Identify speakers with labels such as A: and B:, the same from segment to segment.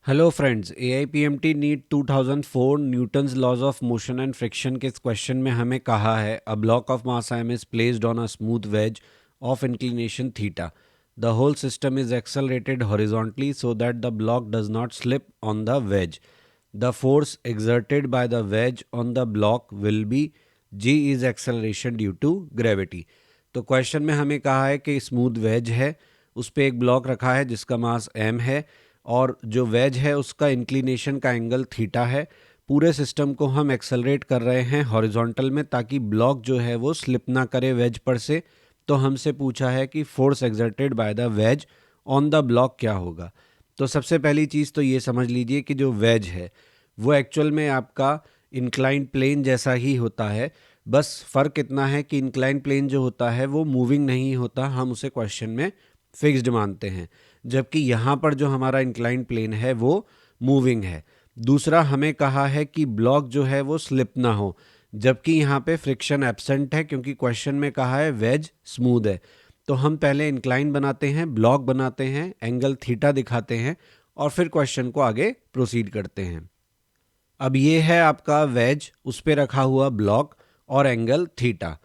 A: Hello friends, AIPMT NEET 2004 Newton's laws of motion and friction के इस question में हमें कहा है a block of mass m is placed on a smooth wedge of inclination theta. The whole system is accelerated horizontally so that the block does not slip on the wedge. The force exerted by the wedge on the block will be g is acceleration due to gravity. तो question में हमें कहा है कि smooth veg है, उस पर एक ब्लॉक रखा है जिसका मास m है और जो वेज है उसका इंक्लिनेशन का एंगल थीटा है. पूरे सिस्टम को हम एक्सेलरेट कर रहे हैं हॉरिजॉन्टल में ताकि ब्लॉक जो है वो स्लिप ना करे वेज पर से. तो हमसे पूछा है कि force exerted by the ways on the block क्या होगा. तो सबसे पहली चीज़ तो ये समझ लीजिए कि जो वेज है वो एक्चुअल में आपका इंक्लाइंड प्लेन जैसा ही होता है. बस फ़र्क इतना है कि इंक्लाइंड प्लेन जो होता है वो मूविंग नहीं होता, हम उसे क्वेश्चन में फिक्स्ड मानते हैं, जबकि यहाँ पर जो हमारा इंक्लाइंड प्लेन है वो मूविंग है. दूसरा, हमें कहा है कि ब्लॉक जो है वो स्लिप ना हो, जबकि यहाँ पे फ्रिक्शन एब्सेंट है क्योंकि क्वेश्चन में कहा है वेज स्मूथ है. तो हम पहले इंक्लाइन बनाते हैं, ब्लॉक बनाते हैं, एंगल थीटा दिखाते हैं और फिर क्वेश्चन को आगे प्रोसीड करते हैं. अब ये है आपका वेज, उस पे रखा हुआ ब्लॉक और एंगल थीटा.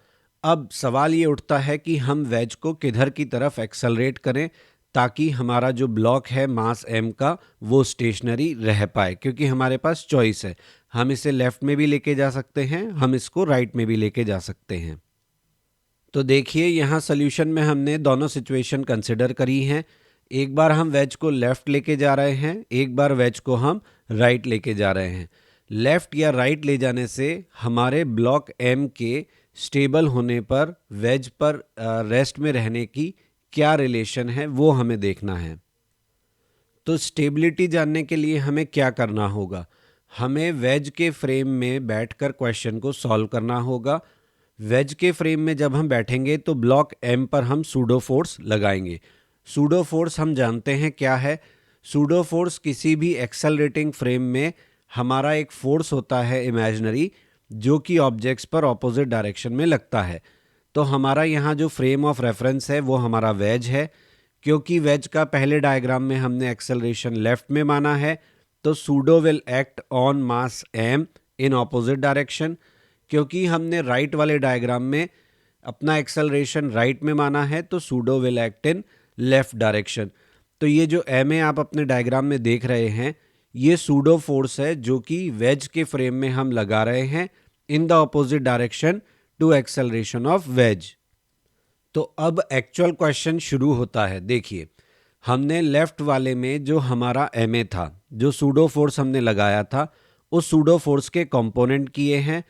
A: अब सवाल ये उठता है कि हम वेज को किधर की तरफ एक्सेलरेट करें ताकि हमारा जो ब्लॉक है मास m का वो स्टेशनरी रह पाए, क्योंकि हमारे पास चॉइस है. हम इसे लेफ्ट में भी लेके जा सकते हैं, हम इसको राइट में भी लेके जा सकते हैं. तो देखिए यहाँ सोल्यूशन में हमने दोनों सिचुएशन कंसिडर करी हैं. एक बार हम वेज को लेफ़्ट लेके जा रहे हैं, एक बार वेज को हम राइट लेके जा रहे हैं. लेफ़्ट या राइट ले जाने से हमारे ब्लॉक एम के स्टेबल होने पर वेज पर रेस्ट में रहने की क्या रिलेशन है वो हमें देखना है. तो स्टेबिलिटी जानने के लिए हमें क्या करना होगा? हमें वेज के फ्रेम में बैठकर क्वेश्चन को सॉल्व करना होगा. वेज के फ्रेम में जब हम बैठेंगे तो ब्लॉक एम पर हम सूडो फोर्स लगाएंगे. सूडो फोर्स हम जानते हैं क्या है. सूडो फोर्स किसी भी एक्सेलरेटिंग फ्रेम में हमारा एक फोर्स होता है इमेजिनरी, जो कि ऑब्जेक्ट्स पर ऑपोजिट डायरेक्शन में लगता है. तो हमारा यहाँ जो फ्रेम ऑफ रेफरेंस है वो हमारा वेज है. क्योंकि वेज का पहले डायग्राम में हमने एक्सेलरेशन लेफ्ट में माना है, तो pseudo will act on mass M in opposite direction. क्योंकि हमने राइट वाले डायग्राम में अपना एक्सेलरेशन राइट में माना है, तो pseudo will act in left direction. तो ये जो एम ए आप अपने डायग्राम में देख रहे हैं, ये सूडो फोर्स है जो कि वेज के फ्रेम में हम लगा रहे हैं in the opposite direction to acceleration of wedge. तो अब एक्चुअल क्वेश्चन शुरू होता है. देखिए, हमने लेफ्ट वाले में जो हमारा एम ए था, जो सूडो फोर्स हमने लगाया था, उस सूडो फोर्स के कंपोनेंट किए हैं.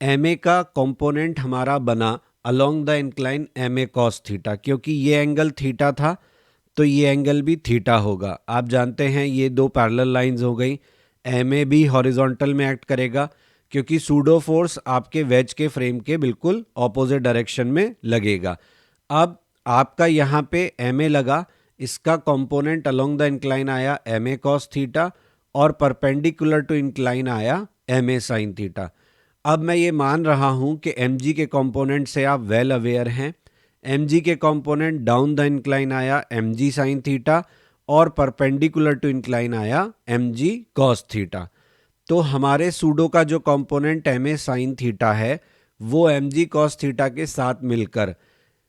A: एम ए का कंपोनेंट हमारा बना along the incline M A cos theta. क्योंकि ये एंगल थीटा था तो ये एंगल भी थीटा होगा. आप जानते हैं ये दो पैरेलल लाइंस हो गई. एम ए भी हॉरिजॉन्टल में एक्ट करेगा क्योंकि सूडो फोर्स आपके वेज के फ्रेम के बिल्कुल ऑपोजिट डायरेक्शन में लगेगा. अब आपका यहाँ पे एम ए लगा, इसका कंपोनेंट अलोंग द इंक्लाइन आया एम ए कॉस थीटा और परपेंडिकुलर टू इंक्लाइन आया एम ए साइन थीटा. अब मैं ये मान रहा हूँ कि एम जी के कंपोनेंट से आप वेल अवेयर हैं. एम जी के कंपोनेंट डाउन द इंक्लाइन आया एम जी साइन थीटा और परपेंडिकुलर टू इंक्लाइन आया एम जी कॉस थीटा. तो हमारे सूडो का जो component M A sine theta है वो एम जी कॉस थीटा के साथ मिलकर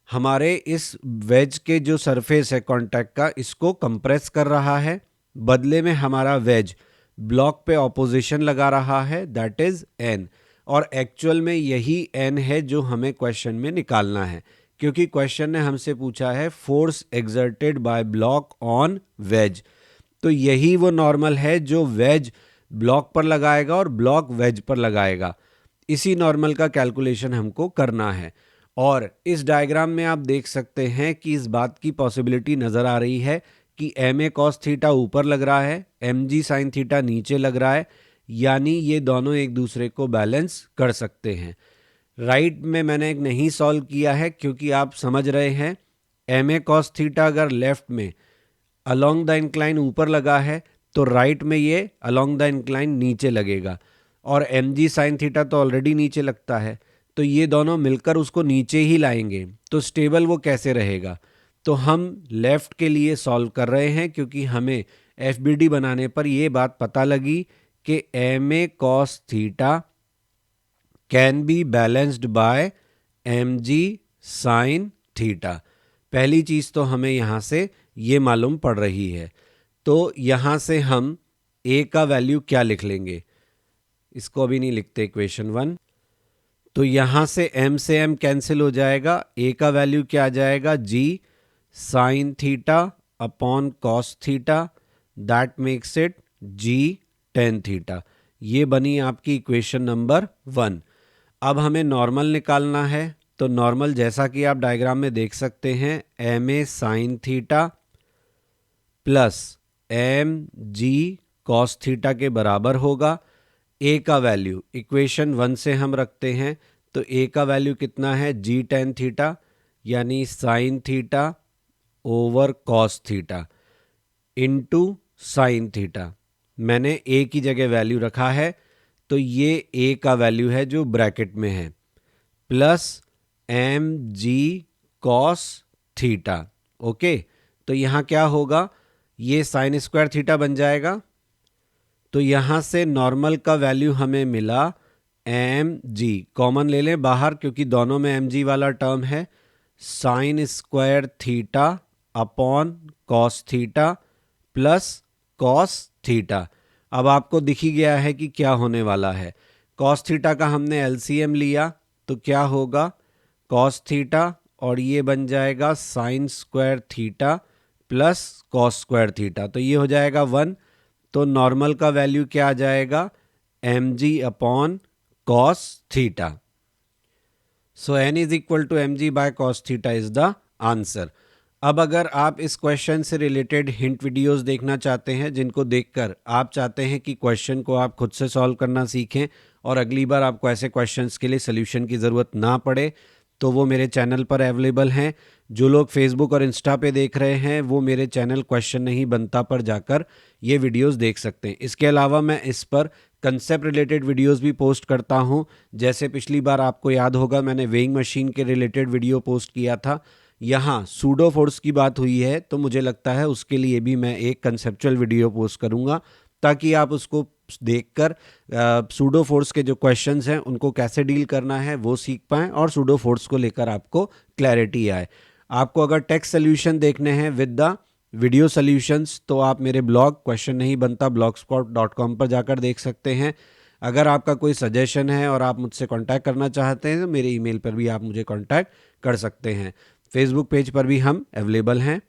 A: हमारे इस वेज के जो सरफेस है कांटेक्ट का, इसको कंप्रेस कर रहा है. बदले में हमारा वेज ब्लॉक पे ऑपोजिशन लगा रहा है, दैट इज एन. और एक्चुअल में यही एन है जो हमें क्वेश्चन में निकालना है, क्योंकि क्वेश्चन ने हमसे पूछा है force exerted by block on wedge. तो यही वो नॉर्मल है जो वेज ब्लॉक पर लगाएगा और ब्लॉक वेज पर लगाएगा. इसी नॉर्मल का कैलकुलेशन हमको करना है. और इस डायग्राम में आप देख सकते हैं कि इस बात की पॉसिबिलिटी नज़र आ रही है कि एम ए कॉस थीटा ऊपर लग रहा है, एम जी साइन थीटा नीचे लग रहा है, यानी ये दोनों एक दूसरे को बैलेंस कर सकते हैं. राइट में मैंने एक नहीं सॉल्व किया है क्योंकि आप समझ रहे हैं एम ए कॉस थीटा अगर लेफ्ट में अलोंग द इंक्लाइन ऊपर लगा है तो राइट में ये अलोंग द इंक्लाइन नीचे लगेगा, और एम जी साइन थीटा तो ऑलरेडी नीचे लगता है, तो ये दोनों मिलकर उसको नीचे ही लाएंगे. तो स्टेबल वो कैसे रहेगा? तो हम लेफ़्ट के लिए सॉल्व कर रहे हैं क्योंकि हमें FBD बनाने पर ये बात पता लगी कि MA cos theta can be balanced bye MG sin theta. पहली चीज तो हमें यहां से ये मालूम पड़ रही है। तो यहां से हम A का वैल्यू क्या लिख लेंगे, इसको अभी नहीं लिखते इक्वेशन 1। तो यहां से M से M कैंसिल हो जाएगा, A का वैल्यू क्या आ जाएगा, G sin theta upon cos theta, that makes it G tan theta. ये बनी आपकी इक्वेशन नंबर 1। अब हमें नॉर्मल निकालना है, तो नॉर्मल जैसा कि आप डायग्राम में देख सकते हैं MA sin theta plus MG cos theta के बराबर होगा। A का वैल्यू इक्वेशन 1 से हम रखते हैं, तो A का वैल्यू कितना है, G tan थीटा यानी sin theta over cos theta into sine theta. मैंने A की जगह वैल्यू रखा है, तो ये A का वैल्यू है जो ब्रैकेट में है, plus MG cos theta. Okay, तो यहाँ क्या होगा, ये साइन स्क्वायर थीटा बन जाएगा। तो यहां से नॉर्मल का वैल्यू हमें मिला MG, कॉमन ले लें बाहर क्योंकि दोनों में MG वाला टर्म है, sine square theta upon cos theta plus cos theta. अब आपको दिख ही गया है कि क्या होने वाला है। कॉस थीटा का हमने LCM लिया, तो क्या होगा, कॉस थीटा और ये बन जाएगा sine square theta plus cos square theta, तो ये हो जाएगा 1। तो नॉर्मल का वैल्यू क्या आ जाएगा, MG upon cos theta. So n is equal to MG by cos theta is the answer. अब अगर आप इस क्वेश्चन से रिलेटेड हिंट वीडियोस देखना चाहते हैं, जिनको देखकर आप चाहते हैं कि क्वेश्चन को आप खुद से सॉल्व करना सीखें और अगली बार आपको ऐसे क्वेश्चंस के लिए सोल्यूशन की ज़रूरत ना पड़े, तो वो मेरे चैनल पर अवेलेबल हैं। जो लोग फेसबुक और इंस्टा पे देख रहे हैं वो मेरे चैनल क्वेश्चन नहीं बनता पर जाकर ये वीडियोस देख सकते हैं। इसके अलावा मैं इस पर कंसेप्ट रिलेटेड वीडियोस भी पोस्ट करता हूं। जैसे पिछली बार आपको याद होगा मैंने वेइंग मशीन के रिलेटेड वीडियो पोस्ट किया था, यहाँ सूडो फोर्स की बात हुई है, तो मुझे लगता है उसके लिए भी मैं एक कंसेप्चुअल वीडियो पोस्ट करूँगा ताकि आप उसको देखकर सूडो फोर्स के जो क्वेश्चंस हैं उनको कैसे डील करना है वो सीख पाएं और सूडो फोर्स को लेकर आपको क्लैरिटी आए। आपको अगर टेक्स्ट सोल्यूशन देखने हैं विद द वीडियो सोल्यूशंस, तो आप मेरे ब्लॉग क्वेश्चन नहीं बनता blogspot.com पर जाकर देख सकते हैं। अगर आपका कोई सजेशन है और आप मुझसे कांटेक्ट करना चाहते हैं तो मेरे ईमेल पर भी आप मुझे कांटेक्ट कर सकते हैं। फेसबुक पेज पर भी हम अवेलेबल हैं।